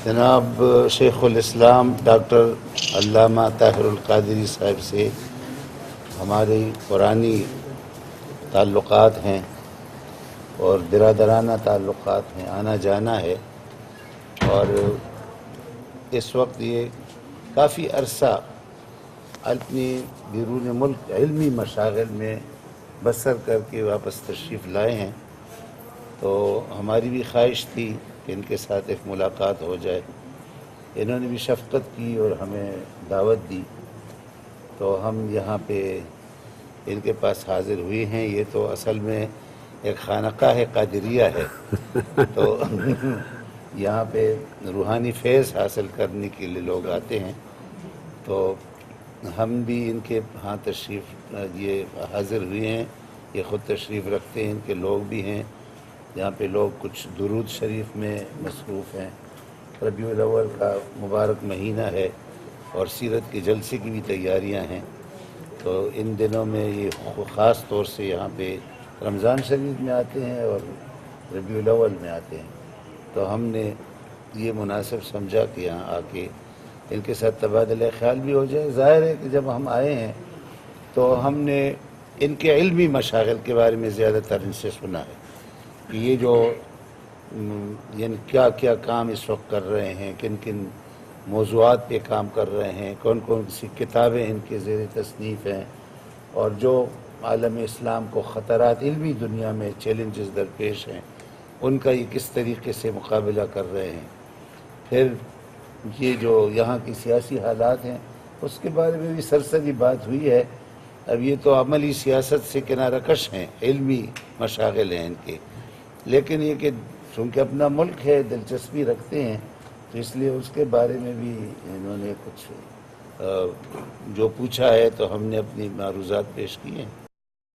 جناب شیخ الاسلام ڈاکٹر علامہ طاہر القادری صاحب سے ہماری پرانی تعلقات ہیں اور برادرانہ تعلقات ہیں، آنا جانا ہے، اور اس وقت یہ کافی عرصہ اپنی بیرون ملک علمی مشاغل میں بسر کر کے واپس تشریف لائے ہیں، تو ہماری بھی خواہش تھی کہ ان کے ساتھ ایک ملاقات ہو جائے۔ انہوں نے بھی شفقت کی اور ہمیں دعوت دی، تو ہم یہاں پہ ان کے پاس حاضر ہوئے ہیں۔ یہ تو اصل میں ایک خانقاہ قادریہ ہے، تو یہاں پہ روحانی فیض حاصل کرنے کے لیے لوگ آتے ہیں، تو ہم بھی ان کے ہاں تشریف یہ حاضر ہوئے ہیں۔ یہ خود تشریف رکھتے ہیں، ان کے لوگ بھی ہیں یہاں پہ، لوگ کچھ درود شریف میں مصروف ہیں۔ ربیع الاول کا مبارک مہینہ ہے اور سیرت کے جلسے کی بھی تیاریاں ہیں، تو ان دنوں میں یہ خاص طور سے یہاں پہ رمضان شریف میں آتے ہیں اور ربیع الاول میں آتے ہیں، تو ہم نے یہ مناسب سمجھا کہ یہاں آ کے ان کے ساتھ تبادلہ خیال بھی ہو جائے۔ ظاہر ہے کہ جب ہم آئے ہیں تو ہم نے ان کے علمی مشاغل کے بارے میں زیادہ تر ان سے سنا ہے کہ یہ جو یعنی کیا کیا کام اس وقت کر رہے ہیں، کن کن موضوعات پہ کام کر رہے ہیں، کون کون سی کتابیں ان کے زیر تصنیف ہیں، اور جو عالم اسلام کو خطرات علمی دنیا میں چیلنجز درپیش ہیں ان کا یہ کس طریقے سے مقابلہ کر رہے ہیں۔ پھر یہ جو یہاں کی سیاسی حالات ہیں اس کے بارے میں بھی سرسری بات ہوئی ہے۔ اب یہ تو عملی سیاست سے کنارہ کش ہیں، علمی مشاغل ہیں ان کے، لیکن یہ کہ چونکہ اپنا ملک ہے دلچسپی رکھتے ہیں، تو اس لیے اس کے بارے میں بھی انہوں نے کچھ جو پوچھا ہے تو ہم نے اپنی معروضات پیش کی ہیں۔